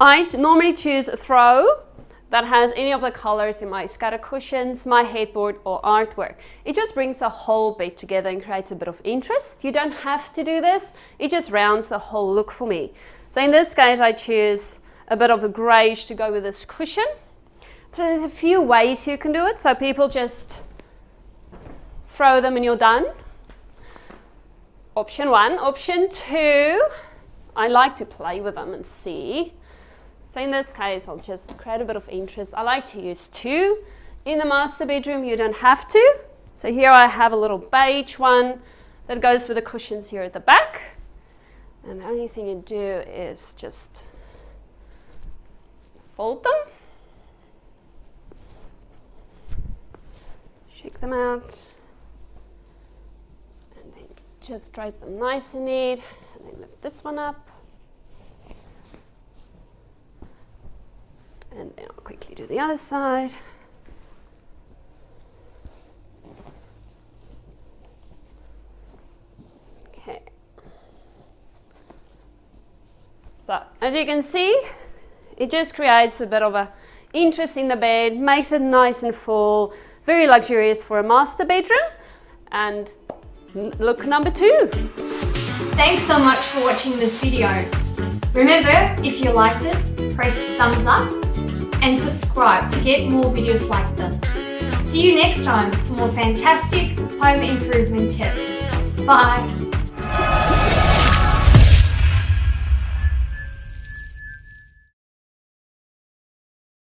I normally choose a throw that has any of the colors in my scatter cushions, my headboard or artwork. It just brings the whole bed together and creates a bit of interest. You don't have to do this, it just rounds the whole look for me. So in this case I choose a bit of a greyish to go with this cushion. So there's a few ways you can do it, so people just throw them and you're done. Option 1. Option 2, I like to play with them and see. So in this case, I'll just create a bit of interest. I like to use 2. In the master bedroom, you don't have to. So here I have a little beige one that goes with the cushions here at the back. And the only thing you do is just fold them. Shake them out. And then just drape them nice and neat. And then lift this one up. And then I'll quickly do the other side. Okay. So, as you can see, it just creates a bit of a interest in the bed, makes it nice and full, very luxurious for a master bedroom. And look number 2. Thanks so much for watching this video. Remember, if you liked it, press the thumbs up and subscribe to get more videos like this. See you next time for more fantastic home improvement tips. Bye!